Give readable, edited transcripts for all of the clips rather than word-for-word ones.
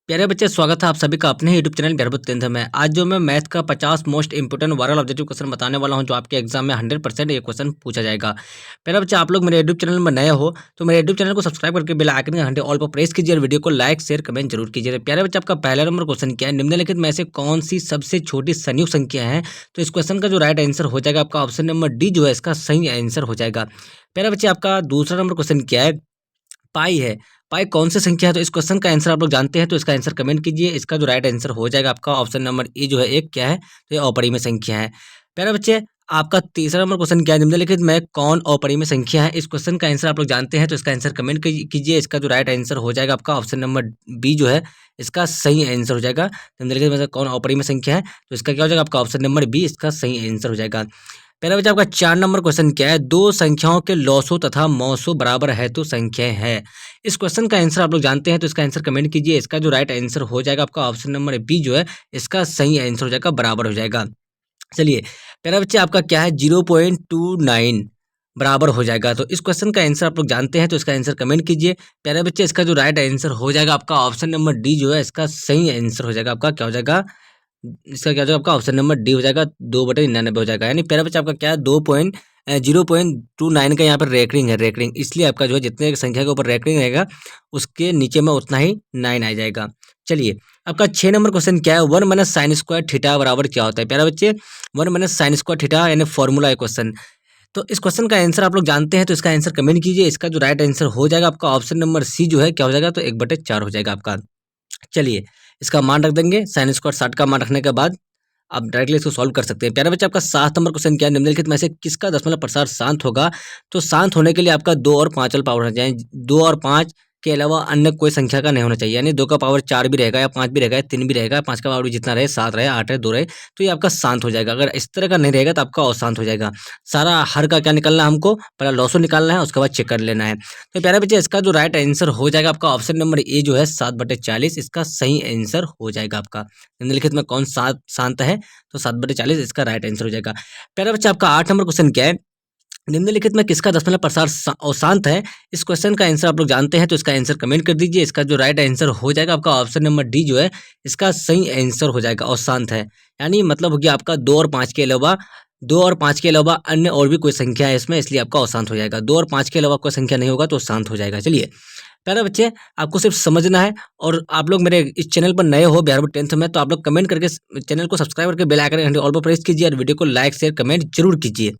प्यारे बच्चे, स्वागत है आप सभी का अपने YouTube channel Bihar board 10th में। आज जो मैं मैथ का 50 most important viral objective question बताने वाला हूं, जो आपके एग्जाम में 100% ये क्वेश्चन पूछा जाएगा। प्यारे बच्चे, आप लोग मेरे यूट्यूब चैनल में नए हो तो मेरे यूट्यूब चैनल को सब्सक्राइब करके बेल आइकन के घंटे ऑल पर प्रेस कीजिए और वीडियो को लाइक शेयर कमेंट जरूर कीजिए। प्यारे बच्चे, आपका पहला नंबर क्वेश्चन क्या है? निम्नलिखित में से कौन सी सबसे छोटी संयुक्त संख्या है? तो इस क्वेश्चन का जो राइट आंसर हो जाएगा आपका ऑप्शन नंबर डी जो है इसका सही आंसर हो जाएगा। प्यारे बच्चे, आपका दूसरा नंबर क्वेश्चन क्या है? पाई है। पाई कौन सी संख्या है? तो इस क्वेश्चन का आंसर आप लोग जानते हैं तो इसका आंसर कमेंट कीजिए। इसका जो राइट आंसर हो जाएगा आपका ऑप्शन नंबर ए जो है एक क्या है? तो ये अपरिमेय संख्या है। प्यारे बच्चे, आपका तीसरा नंबर क्वेश्चन क्या है? निम्नलिखित में कौन अपरिमेय संख्या है? इस क्वेश्चन का आंसर आप लोग जानते हैं तो इसका आंसर कमेंट कीजिए। इसका जो राइट आंसर हो जाएगा आपका ऑप्शन नंबर बी जो है इसका सही आंसर हो जाएगा। निम्नलिखित में से कौन अपरिमेय संख्या है? तो इसका क्या हो जाएगा? आपका ऑप्शन नंबर बी इसका सही आंसर हो जाएगा। पहला बच्चा, आपका 4 नंबर क्वेश्चन क्या है? दो संख्याओं के लॉसो तथा मौसो बराबर है तो संख्या है। इस क्वेश्चन का आंसर आप लोग जानते हैं तो इसका आंसर कमेंट कीजिए। इसका जो राइट आंसर हो जाएगा आपका ऑप्शन नंबर बी जो है इसका सही आंसर हो जाएगा, बराबर हो जाएगा। चलिए, पहला बच्चा आपका क्या है? 0.29 बराबर हो जाएगा। तो इस क्वेश्चन का आंसर आप लोग जानते हैं तो इसका आंसर कमेंट कीजिए। प्यारे बच्चे, इसका जो राइट आंसर हो जाएगा आपका ऑप्शन नंबर डी जो है इसका सही आंसर हो जाएगा। आपका क्या हो जाएगा? इसका क्या हो जाएगा? आपका ऑप्शन नंबर डी हो जाएगा, 2/99 हो जाएगा। यानी प्यारा बच्चा, आपका क्या है? 0.29 का यहाँ पर रेकरिंग है, रेकरिंग, इसलिए आपका जो है जितने संख्या के ऊपर रेकरिंग रहेगा उसके नीचे में उतना ही 9 आ जाएगा। चलिए, आपका 6 नंबर क्वेश्चन क्या है? 1 माइनस साइन स्क्वायर थीटा बराबर क्या होता है? प्यारा बच्चे, 1 माइनस साइन स्क्वायर थीटा यानी फॉर्मूला है क्वेश्चन। तो इस क्वेश्चन का आंसर आप लोग जानते हैं तो इसका आंसर कमेंट कीजिए। इसका जो राइट आंसर हो जाएगा आपका ऑप्शन नंबर सी जो है क्या हो जाएगा? तो 1/4 हो जाएगा आपका। चलिए, इसका मान रख देंगे। साइन स्क्वायर 60 का मान रखने के बाद आप डायरेक्टली इसको सॉल्व कर सकते हैं। प्यारे बच्चे, आपका 7 नंबर क्वेश्चन क्या है? निम्नलिखित में से किसका दशमलव प्रसार शांत होगा? तो शांत होने के लिए आपका 2 और 5 वाला पावर होना चाहिए। 2 और 5 के अलावा अन्य कोई संख्या का नहीं होना चाहिए। यानी 2 का पावर 4 भी रहेगा या 5 भी रहेगा या 3 भी रहेगा, 5 का पावर भी जितना रहे, 7 रहे, 8 रहे, 2 रहे, तो ये आपका शांत हो जाएगा। अगर इस तरह का नहीं रहेगा तो आपका अशांत हो जाएगा। सारा हर का क्या निकलना है हमको? पहले लॉसो निकालना है, उसके बाद चेक कर लेना है। तो प्यारे बच्चे, इसका जो राइट आंसर हो जाएगा आपका ऑप्शन नंबर ए जो है 7/40 इसका सही आंसर हो जाएगा आपका। निम्नलिखित में कौन शांत है? तो 7/40 इसका राइट आंसर हो जाएगा। प्यारे बच्चे, आपका 8 नंबर क्वेश्चन क्या है? निम्नलिखित में किसका दशमलव प्रसार अशांत है? इस क्वेश्चन का आंसर आप लोग जानते हैं तो इसका आंसर कमेंट कर दीजिए। इसका जो राइट आंसर हो जाएगा आपका ऑप्शन नंबर डी जो है इसका सही आंसर हो जाएगा, अशांत है। यानी मतलब हो गया आपका 2 और 5 के अलावा, 2 और 5 के अलावा अन्य और भी कोई संख्या है इसमें, इसलिए आपका अशांत हो जाएगा। 2 और 5 के अलावा कोई संख्या नहीं होगा तो शांत हो जाएगा। चलिए, प्यारे बच्चे, आपको सिर्फ समझना है और आप लोग मेरे इस चैनल पर नए हो बिहार बोर्ड 10th में तो आप लोग कमेंट करके चैनल को सब्सक्राइब करके बेल आइकन घंटे ऑल पर प्रेस कीजिए और वीडियो को लाइक शेयर कमेंट जरूर कीजिए।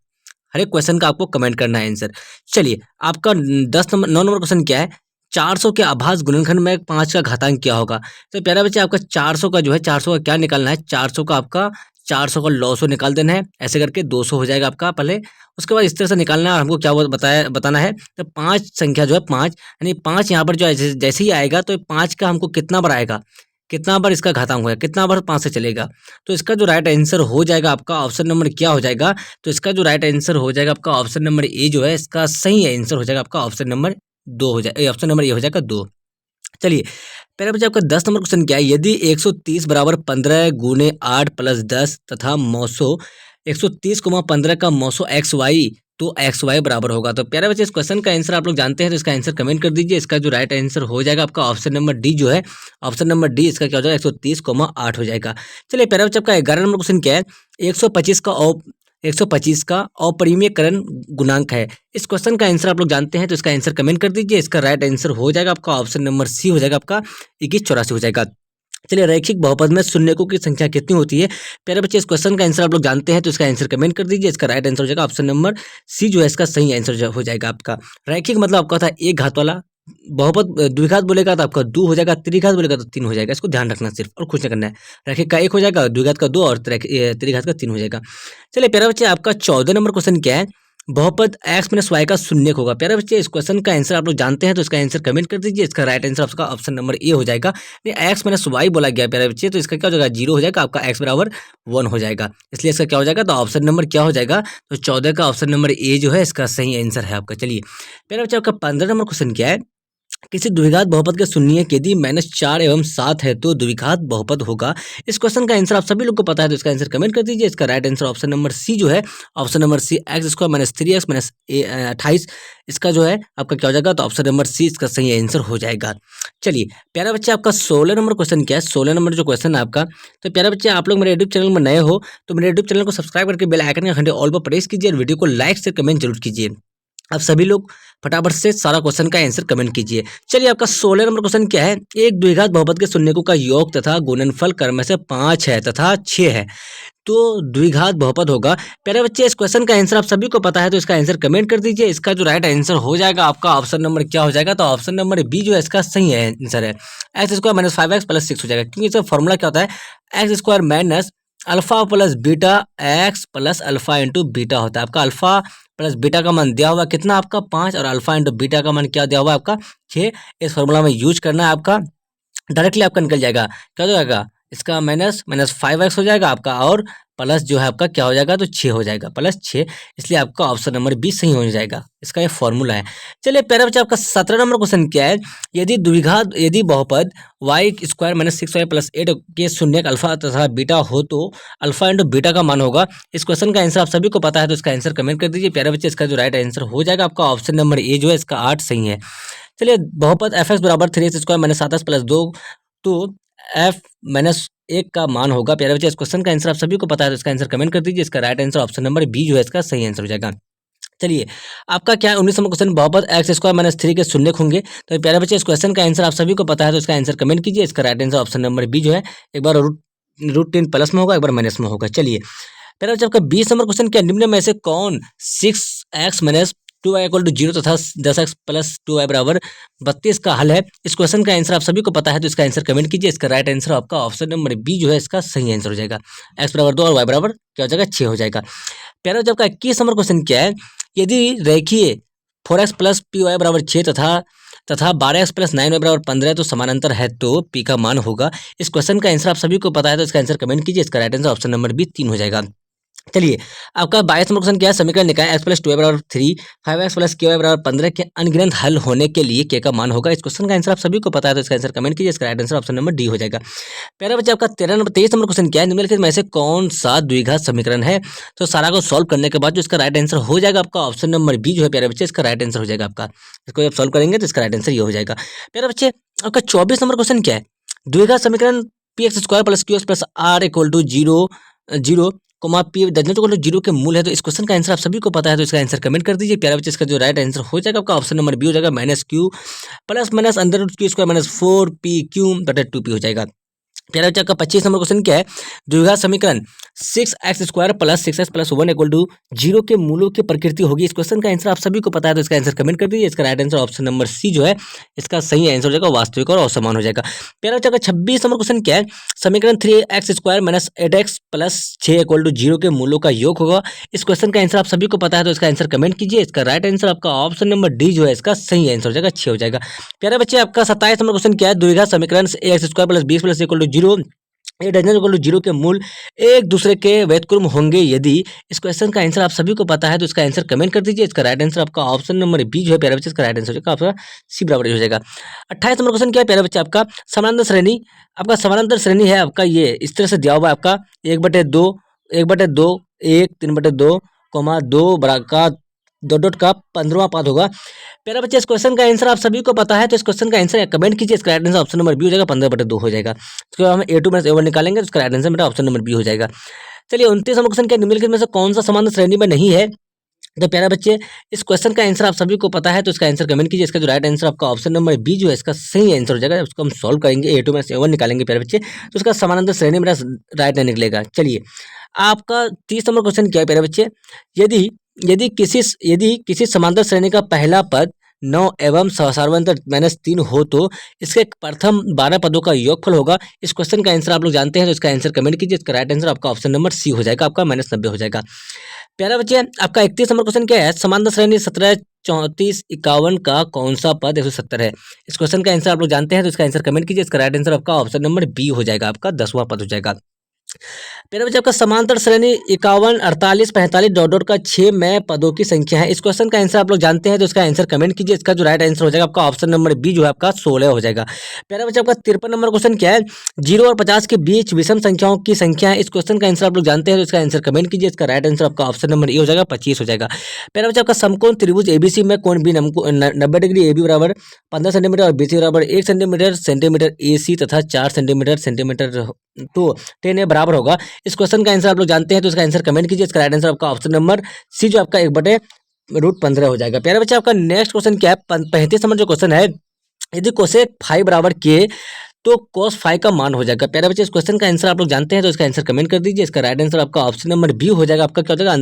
हर एक क्वेश्चन का आपको कमेंट करना है आंसर। चलिए, आपका 9 नंबर क्वेश्चन क्या है? 400 के आभाज्य गुणनखंड में 5 का घातांक क्या होगा? तो प्यारा बच्चे, आपका 400 का जो है 400 का क्या निकालना है? 400 का आपका 400 का लॉसो निकाल देना है। ऐसे करके 200 हो जाएगा आपका पहले। उसके बाद इस तरह से निकालना है और हमको क्या बताना है? तो 5 संख्या जो है 5 यानी 5 यहाँ पर जो है जैसे ही आएगा तो 5 का हमको कितना बार आएगा, कितना बार इसका घातांक होगा, कितना बार 5 से चलेगा। तो इसका जो राइट आंसर हो जाएगा आपका ऑप्शन नंबर क्या हो जाएगा? तो इसका जो राइट आंसर हो जाएगा आपका ऑप्शन नंबर ए जो है इसका सही आंसर हो जाएगा आपका ऑप्शन नंबर 2 हो जाएगा, ऑप्शन नंबर ए हो जाएगा 2। चलिए, पहले बच्चे, आपका 10 नंबर क्वेश्चन क्या है? यदि 130 बराबर 15 गुने 8 प्लस 10 तथा मौसो 130,15 का मौसो एक्स वाई तो एक्स वाई बराबर होगा। तो प्यारे बच्चे, इस क्वेश्चन का आंसर आप लोग जानते हैं तो इसका आंसर कमेंट कर दीजिए। इसका जो राइट आंसर हो जाएगा आपका ऑप्शन नंबर डी जो है, ऑप्शन नंबर डी इसका क्या हो जाएगा? 130,8 हो जाएगा। चलिए, प्यारे बच्चे, आपका 11 नंबर क्वेश्चन क्या है? 125 का अपरिमेयकरण गुणांक है। इस क्वेश्चन का आंसर आप लोग जानते हैं तो इसका आंसर कमेंट कर दीजिए। इसका राइट आंसर हो जाएगा आपका ऑप्शन नंबर सी हो जाएगा, आपका 2184 हो जाएगा। चलिए, रैखिक बहुपद में शून्यकों की संख्या कितनी होती है? प्यारे बच्चे, इस क्वेश्चन का आंसर आप लोग जानते हैं तो इसका आंसर कमेंट कर दीजिए। इसका राइट आंसर हो जाएगा ऑप्शन नंबर सी जो है इसका सही आंसर हो जाएगा आपका। रैखिक मतलब आपका था एक घात वाला, बहुपद द्विघात बोलेगा तो आपका 2 हो जाएगा, त्रिघात बोलेगा तो 3 हो जाएगा। इसको ध्यान रखना सिर्फ, और कुछ नहीं करना है। रैखिक का 1 हो जाएगा, द्विघात का 2 और त्रिघात का 3 हो जाएगा। चलिए प्यारे बच्चे, आपका 14 नंबर क्वेश्चन क्या है? बहुपद x माइनस वाई का शून्यक होगा। प्यारे बच्चे, इस क्वेश्चन का आंसर आप लोग जानते हैं तो इसका आंसर कमेंट कर दीजिए। इसका राइट आंसर आपका ऑप्शन नंबर ए हो जाएगा। एक्स माइनस वाई बोला गया प्यारे बच्चे, तो इसका क्या हो जाएगा? 0 हो जाएगा, आपका x बराबर 1 हो जाएगा। इसलिए इसका क्या हो जाएगा? तो ऑप्शन नंबर क्या हो जाएगा? तो 14 का ऑप्शन नंबर ए जो है इसका सही आंसर है आपका। चलिए प्यारे बच्चे, आपका 15 नंबर क्वेश्चन क्या है? किसी द्विघात बहुपद के सुनिए कि यदि -4 एवं 7 है तो द्विघात बहुपद होगा। इस क्वेश्चन का आंसर आप सभी लोग को पता है तो इसका आंसर कमेंट कर दीजिए। इसका right answer option number C जो है, option number C x square minus 3x minus 28, इसका जो है आपका क्या हो जाएगा, तो ऑप्शन नंबर सी इसका सही आंसर हो जाएगा। चलिए प्यारा बच्चे, आपका 16 नंबर क्वेश्चन क्या है, 16 नंबर जो क्वेश्चन है आपका, तो प्यारा बच्चे आप लोग मेरे यूट्यूब चैनल में नए हो तो मेरे यूट्यूब चैनल को सब्सक्राइब करके बेल आइकन का घंटे ऑल पर प्रेस कीजिए और वीडियो को लाइक से कमेंट जरूर कीजिए। आप सभी लोग फटाफट से सारा क्वेश्चन का आंसर कमेंट कीजिए। चलिए आपका 16 नंबर क्वेश्चन क्या है, एक द्विघात बहुपद के शून्यकों का योग तथा गुणनफल क्रम से 5 है तथा 6 है तो द्विघात बहुपद होगा। प्यारे बच्चे, इस क्वेश्चन का आंसर आप सभी को पता है तो इसका आंसर कमेंट कर दीजिए। इसका जो राइट आंसर हो जाएगा आपका ऑप्शन नंबर क्या हो जाएगा, तो ऑप्शन नंबर बी जो है इसका सही आंसर है। X square minus 5x plus 6 हो जाएगा, क्योंकि इसका फॉर्मूला क्या होता है, x square minus alpha plus beta x plus alpha into beta होता है। आपका अल्फा प्लस बीटा का मान दिया हुआ कितना, आपका 5, और अल्फा इंटू बीटा का मान क्या दिया हुआ आपका 6। इस फॉर्मूला में यूज करना है आपका, डायरेक्टली आपका निकल जाएगा, क्या हो जाएगा, इसका माइनस 5x हो जाएगा आपका, और प्लस जो है आपका क्या हो जाएगा, तो 6 हो जाएगा, +6, इसलिए आपका ऑप्शन नंबर बी सही हो जाएगा। इसका ये फॉर्मूला है। चलिए प्यारे बच्चे, आपका 17 नंबर क्वेश्चन क्या है, यदि बहुपद Y square minus 6y plus 8 के शून्य अल्फा तथा बीटा हो तो अल्फा इंटू बीटा का मान होगा। इस क्वेश्चन का आंसर आप सभी को पता है तो इसका आंसर कमेंट कर दीजिए। प्यारे बच्चे, इसका जो राइट आंसर हो जाएगा आपका ऑप्शन नंबर ए जो है इसका 8 सही है। चलिए, बहुपद एफ एक्स बराबर 3x square minus 7x plus 2 तो एफ माइनस 1 का मान होगा। प्यारे बच्चे, इस क्वेश्चन का आंसर आप सभी को पता है तो इसका आंसर कमेंट कर दीजिए। इसका right answer option number B जो है इसका सही आंसर हो जाएगा। चलिए, आपका क्या है 19 नंबर क्वेश्चन, बहुपद एक्स स्क्वायर माइनस 3 के शून्य होंगे। तो प्यारे बच्चे, इस क्वेश्चन का आंसर आप सभी को पता है तो इसका आंसर कमेंट कीजिए। इसका right answer option number B जो है, एक बार रूट 3 प्लस में होगा, एक बार माइनस में होगा। चलिए प्यारे बच्चे, आपका 20 नंबर क्वेश्चन क्या, निम्न में से कौन 6x minus 2y equal to 0 तथा 10x प्लस 2y बराबर 32 का हल है। इस क्वेश्चन का आंसर आप सभी को पता है तो इसका आंसर कमेंट कीजिए। इसका राइट आंसर आपका ऑप्शन नंबर बी जो है इसका सही आंसर हो जाएगा। x बराबर 2 और y बराबर क्या हो जाएगा, 6 हो जाएगा। प्यारे बच्चे, आपका 21 नंबर क्वेश्चन क्या है, यदि रेखीय 4x प्लस पी वाई बराबर 6 तथा 12x प्लस 9y बराबर 15 तो समानांतर है तो p का मान होगा। इस क्वेश्चन का आंसर आप सभी को पता है तो इसका आंसर कमेंट कीजिए। इसका right answer option number B 3 हो जाएगा। चलिए, आपका 22 नंबर क्वेश्चन क्या है, समीकरण निकाय x प्लस 2y बराबर 3 5x प्लस ky बराबर 15 के अनगिनत हल होने के लिए k का मान होगा। इस क्वेश्चन का आंसर आप सभी को पता है तो इसका आंसर कमेंट कीजिए। इसका right answer option number D हो जाएगा। प्यारे बच्चे, आपका 23 नंबर क्वेश्चन क्या है, निम्नलिखित में से कौन सा द्विघात समीकरण है। तो सारा को सॉल्व करने के बाद जो इसका राइट आंसर हो जाएगा आपका ऑप्शन नंबर बी जो है, प्यारे बच्चे इसका राइट आंसर हो जाएगा आपका। इसको जब सॉल्व करेंगे तो इसका राइट आंसर ये हो जाएगा। प्यारे बच्चे, आपका 24 नंबर क्वेश्चन क्या है, द्विघात समीकरण P x square plus Q x plus R equal to 0 comma P doesn't to 0 के मूल है। तो इस क्वेश्चन का आंसर आप सभी को पता है तो इसका आंसर कमेंट कर दीजिए। प्यारे बच्चे, इसका जो राइट आंसर हो जाएगा आपका ऑप्शन नंबर बी हो जाएगा, minus Q plus minus under root Q square minus 4p Q बटा 2p हो जाएगा। प्यारे बच्चे, आपका 25 नंबर क्वेश्चन क्या है, द्विघात समीकरण 6x square plus 6x plus 1 equal to 0 के मूलों की प्रकृति होगी। इस क्वेश्चन का आंसर आप सभी को पता है तो इसका आंसर कमेंट कर दीजिए। इसका right answer option number C जो है इसका सही आंसर हो जाएगा, वास्तविक और असमान हो जाएगा। प्यारे बच्चे, आपका 26 नंबर क्वेश्चन क्या है, समीकरण 3x square minus 8x plus 6 equal to 0 के मूलों का योग होगा। इस क्वेश्चन का आंसर आप सभी को पता है तो इसका आंसर कमेंट कीजिए। इसका राइट आंसर आपका ऑप्शन नंबर डी जो है इसका सही आंसर हो जाएगा, 6 हो जाएगा। प्यारे बच्चे, आपका 27 नंबर क्वेश्चन क्या है, द्विघात समीकरण x square plus 20 plus equal to 0 ये डजन इक्वल टू 0 के मूल एक दूसरे के व्युत्क्रम होंगे यदि। इस क्वेश्चन का आंसर आप सभी को पता है तो इसका आंसर कमेंट कर दीजिए। इसका राइट आंसर आपका ऑप्शन नंबर बी जो है, प्यारे बच्चे इसका राइट आंसर हो जाएगा आपका सी बराबर हो जाएगा। 28 नंबर क्वेश्चन क्या है, प्यारे बच्चे, आपका समानांतर श्रेणी, आपका समानांतर श्रेणी है आपका ये इस तरह से दिया हुआ है आपका 1/2 1/2 1 3/2 2 बराबर दो डॉट का 15वां पाद होगा। प्यारे बच्चे, इस क्वेश्चन का आंसर आप सभी को पता है तो इस क्वेश्चन का आंसर कमेंट कीजिए। इसका right answer option number B हो जाएगा, 15/2 हो जाएगा। इसके बाद हम a2 माइनस a1 निकालेंगे तो इसका राइट आंसर मेरा ऑप्शन नंबर बी हो जाएगा। चलिए, 29 नंबर क्वेश्चन क्या, निम्नलिखित में से कौन सा समांतर श्रेणी में नहीं है। तो प्यारे बच्चे, इस क्वेश्चन का आंसर आप सभी को पता है तो इसका आंसर कमेंट कीजिए। इसका जो राइट आंसर आपका ऑप्शन नंबर बी जो है इसका सही आंसर हो जाएगा। उसको हम सॉल्व करेंगे, a2 माइनस a1 निकालेंगे प्यारे बच्चे तो उसका समानांतर श्रेणी मेरा राइट नहीं निकलेगा। चलिए, आपका 30 नंबर क्वेश्चन क्या है, प्यारे बच्चे, यदि यदि किसी समांतर श्रेणी का पहला पद 9 एवं सार्वंतर -3 हो तो इसके प्रथम 12 पदों का योगफल होगा। इस क्वेश्चन का आंसर आप लोग जानते हैं तो इसका आंसर कमेंट कीजिए। इसका राइट आंसर आपका ऑप्शन नंबर सी हो जाएगा, आपका -90 हो जाएगा। प्यारा बच्चे, आपका 31 नंबर क्वेश्चन क्या है, समांतर श्रेणी 17 34 51 का कौन सा पद 170 है। इस क्वेश्चन का आंसर आप लोग जानते हैं तो इसका आंसर कमेंट कीजिए। इसका राइट आंसर आपका ऑप्शन नंबर बी हो जाएगा, आपका 10वां पद हो जाएगा। मेरा बच्चा आपका समांतर श्रेणी 51, 48, 45 डॉट डॉट का 6 में पदों की संख्या है। इस क्वेश्चन का आंसर आप लोग जानते हैं तो इसका आंसर कमेंट कीजिए। इसका जो राइट आंसर हो जाएगा आपका ऑप्शन नंबर बी जो है आपका 16 हो जाएगा। मेरा बच्चा आपका 53 नंबर क्वेश्चन क्या है, 0 और 50 के बीच विषम संख्याओं की संख्या है। इस क्वेश्चन का आंसर आप लोग जानते हैं तो इसका आंसर कमेंट कीजिए। इसका राइट आंसर आपका ऑप्शन नंबर ए हो जाएगा, 25 हो जाएगा। मेरा बच्चा आपका समकोण त्रिभुज एबीसी में कोण बी 90 डिग्री, ए बी बराबर 15 सेंटीमीटर और बीसी बराबर 1 सेंटीमीटर सेंटीमीटर ए सी तथा 4 सेंटीमीटर सेंटीमीटर तो 10 ए बराबर होगा। इस क्वेश्चन का आंसर आप लोग जानते हैं तो इसका आंसर कमेंट कीजिए। इसका राइट आंसर आपका ऑप्शन नंबर सी जो आपका 1/√15 हो जाएगा। प्यारे बच्चे आपका नेक्स्ट क्वेश्चन क्या है, 35 नंबर जो क्वेश्चन है, यदि कोसेक फाइव बराबर के तो cos फाइव का मान हो जाएगा। प्यारे बच्चे इस क्वेश्चन का आंसर आप लोग जानते हैं तो इसका आंसर कमेंट कर दीजिए। इसका राइट आंसर आपका ऑप्शन नंबर बी हो जाएगा। आपका क्या हो जाएगा,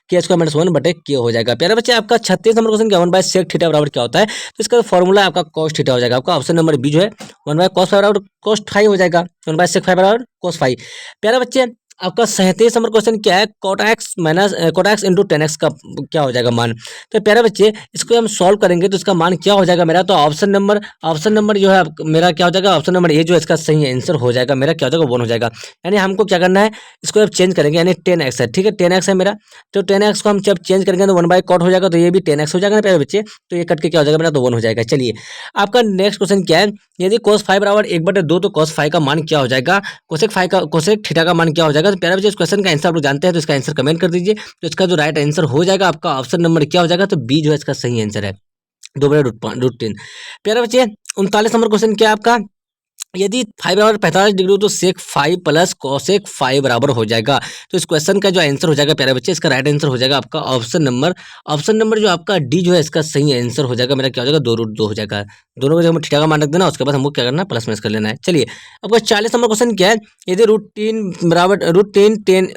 √(k²-1/k) हो जाएगा। प्यारे बच्चे आपका 36 नंबर क्वेश्चन क्या, 1/sec थीटा बराबर क्या होता है, तो इसका फॉर्मूला आपका cos थीटा हो जाएगा। आपका ऑप्शन नंबर बी जो है 1/cos फाइव बराबर cos फाइव हो जाएगा, 1/sec फाइव बराबर cos फाइव। प्यारे बच्चे आपका 37 नंबर क्वेश्चन क्या है, cot x इंटू 10x का क्या हो जाएगा मान। तो प्यारे बच्चे इसको हम सॉल्व करेंगे तो इसका मान क्या हो जाएगा मेरा, तो ऑप्शन नंबर जो है मेरा क्या हो जाएगा, ऑप्शन नंबर ए जो है इसका सही आंसर हो जाएगा। मेरा क्या हो जाएगा, 1 हो जाएगा। यानी हमको क्या करना है, इसको अब चेंज करेंगे, यानी 10x है, ठीक है 10x है मेरा, तो 10x को हम जब चेंज करेंगे तो 1/cot हो जाएगा, तो ये भी 10x हो जाएगा ना प्यारे बच्चे, तो ये कट के क्या हो जाएगा मेरा, तो 1 हो जाएगा। चलिए आपका नेक्स्ट क्वेश्चन क्या है, यदि cos फाइव बराबर 1/2 तो cos फाइव का मान क्या हो जाएगा, कोसेक थीटा का मान क्या हो जाएगा। तो प्यारे बच्चे इस क्वेश्चन का आंसर आप लोग जानते हैं तो इसका आंसर कमेंट कर दीजिए। तो इसका जो राइट आंसर हो जाएगा आपका ऑप्शन नंबर क्या हो जाएगा, तो बी जो है इसका सही आंसर है, 2/√3। प्यारे बच्चे 39 नंबर क्वेश्चन क्या है आपका, यदि फाइव बराबर 45 डिग्री हो तो सेक फाइव प्लस कोसेक फाइव बराबर हो जाएगा। तो इस क्वेश्चन का जो आंसर हो जाएगा प्यारे बच्चे, इसका राइट आंसर हो जाएगा आपका ऑप्शन नंबर जो आपका डी जो है इसका सही आंसर हो जाएगा। मेरा क्या हो जाएगा, 2√2 हो जाएगा। दोनों को जब हम थीटा का मान रख देना उसके बाद हमको क्या करना है, प्लस माइनस कर लेना है। चलिए आपका 40 नंबर क्वेश्चन क्या है, यदि √3 बराबर √10 - 3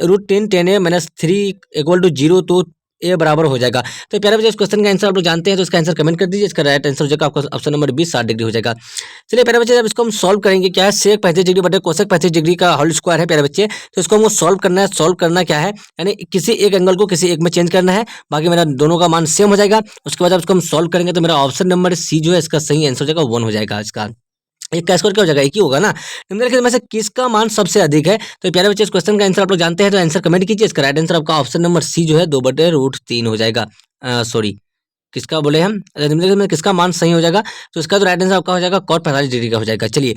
= 0 तो ए बराबर हो जाएगा। तो प्यारे बच्चे इस क्वेश्चन का आंसर आप लोग जानते हैं तो इसका आंसर कमेंट कर दीजिए। इसका राइट आंसर हो जाएगा आपका ऑप्शन नंबर बी 60 डिग्री हो जाएगा। चलिए प्यारे बच्चे जब इसको हम सॉल्व करेंगे, क्या है सेक 35 डिग्री बटे कोसेक 35 डिग्री का होल स्क्वायर है प्यारे बच्चे, तो इसको हमको सॉल्व करना है। सॉल्व करना क्या है, यानी किसी एक एंगल को किसी एक में चेंज करना है, बाकी मेरा दोनों का मान सेम हो जाएगा। उसके बाद जब इसको हम सॉल्व करेंगे तो मेरा ऑप्शन नंबर सी जो है इसका सही आंसर हो जाएगा, 1 हो जाएगा। इसका एक का स्कोर क्या हो जाएगा, एक ही होगा ना। निम्नलिखित में से किसका मान सबसे अधिक है, तो प्यारे बच्चे इस क्वेश्चन का आंसर आप लोग जानते हैं तो आंसर कमेंट कीजिए। इसका राइट आंसर आपका ऑप्शन नंबर सी जो है 2/√3 हो जाएगा। सॉरी किसका बोले हम, निम्नलिखित में किसका मान सही हो जाएगा, तो इसका तो राइट आंसर आपका हो जाएगा cot 45 डिग्री का हो जाएगा। चलिए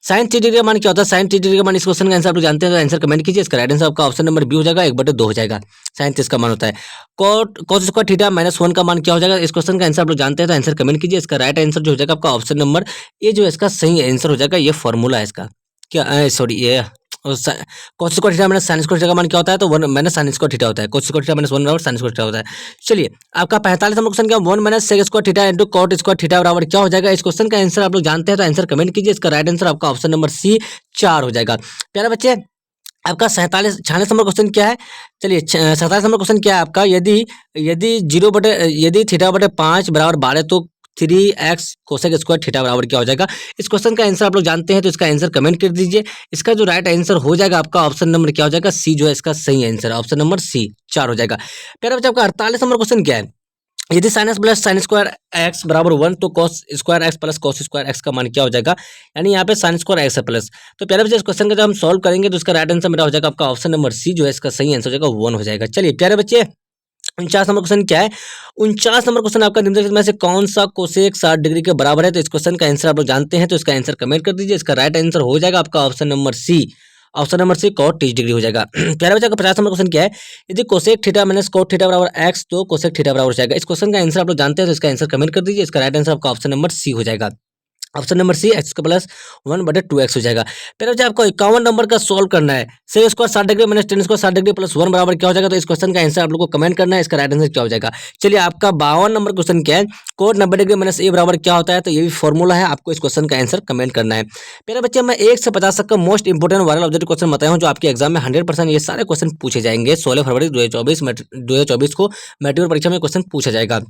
sin 3 डिग्री का मान क्या होता है, sin 3 डिग्री का मान इस क्वेश्चन का आंसर आप लोग जानते हैं तो आंसर कमेंट कीजिए। इसका राइट आंसर आपका ऑप्शन नंबर बी हो जाएगा, 1/2 हो जाएगा। sin 30 का मान होता है cos स्क्वायर थीटा -1 का मान क्या हो जाएगा, इस क्वेश्चन का आंसर आप लोग जानते हैं तो आंसर कमेंट कीजिए। इसका राइट आंसर जो हो जाएगा आपका ऑप्शन नंबर ए जो है इसका सही आंसर हो जाएगा। ये फॉर्मूला है इसका, क्या सॉरी ये cos square theta minus sin square theta का मान क्या होता है, तो 1 - sin स्क्वायर थीटा होता है। cos स्क्वायर थीटा -1 बराबर sin स्क्वायर थीटा होता है। चलिए आपका 45 नंबर क्वेश्चन क्या, 1 - sec square theta into cot square theta बराबर क्या हो जाएगा। इस क्वेश्चन का आंसर आप लोग जानते हैं तो आंसर कमेंट कीजिए। इसका राइट आंसर आपका ऑप्शन नंबर सी 4 हो जाएगा। प्यारे बच्चे आपका 46 नंबर क्वेश्चन क्या है, चलिए 47 नंबर क्वेश्चन क्या है आपका, यदि थीटा बटे 5 बराबर 12 तो 3x कोसेक स्क्वायर थीटा बराबर क्या हो जाएगा। इस क्वेश्चन का आंसर आप लोग जानते हैं तो इसका आंसर कमेंट कर दीजिए। इसका जो राइट आंसर हो जाएगा आपका ऑप्शन नंबर क्या हो जाएगा, सी जो है इसका सही आंसर, ऑप्शन नंबर सी 4 हो जाएगा। प्यारे बच्चे आपका 48 नंबर क्वेश्चन क्या है, यदि sin x plus sin square x बराबर 1 तो cos square x plus cos square x का मान क्या हो जाएगा, यानी यहाँ पे sin स्क्वायर एक्स है प्लस। तो प्यारे बच्चे इस क्वेश्चन का जब हम सॉल्व करेंगे तो इसका राइट आंसर मेरा हो जाएगा आपका ऑप्शन नंबर सी जो है इसका सही आंसर हो जाएगा, 1 हो जाएगा। चलिए प्यारे बच्चे 49 नंबर क्वेश्चन क्या है, 49 नंबर क्वेश्चन आपका निम्नलिखित में से कौन सा कोसेक 60 डिग्री के बराबर है। तो इस क्वेश्चन का आंसर आप लोग जानते हैं तो इसका आंसर कमेंट कर दीजिए। इसका राइट आंसर हो जाएगा आपका option number C, option number C cot 30 degree हो जाएगा। प्यारे बच्चा का 50 नंबर क्वेश्चन क्या है, यदि cosec theta minus cot theta बराबर x तो कोसेक थीटा बराबर हो जाएगा। इस क्वेश्चन का आंसर आप लोग जानते हैं तो इसका आंसर कमेंट कर दीजिए। इसका राइट आंसर आपका ऑप्शन नंबर सी हो जाएगा, ऑप्शन नंबर सी x का प्लस 1/2x हो जाएगा। फिर बच्चा आपको 51 नंबर का सॉल्व करना है, sec square 60 degree minus tan square 60 degree plus 1 बराबर क्या हो जाएगा। तो इस क्वेश्चन का आंसर आप लोग को कमेंट करना है, इसका राइट आंसर क्या हो जाएगा। चलिए आपका 52 नंबर क्वेश्चन क्या है, cot 90 डिग्री माइनस a बराबर क्या होता है, तो ये भी फॉर्मूला है, आपको इस क्वेश्चन का आंसर कमेंट करना है। मेरे बच्चे मैं 1 से 50 तक का most important viral objective question बताया हूँ जो आपके एग्जाम में 100% ये सारे क्वेश्चन पूछे जाएंगे। 16 फरवरी 2024 को मैट्रिक परीक्षा में क्वेश्चन पूछा जाएगा।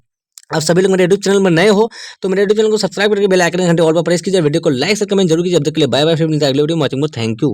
आप सभी लोग मेरे यूट्यूब चैनल में नए हो तो मेरे यूट्यूब चैनल को सब्सक्राइब करके बेल आइकन घंटे ऑल पर प्रेस कीजिए, वीडियो को लाइक से कमेंट जरूर कीजिए। जब तक के लिए बाय बाय, फिर मिलते हैं अगले वीडियो में। Thank you.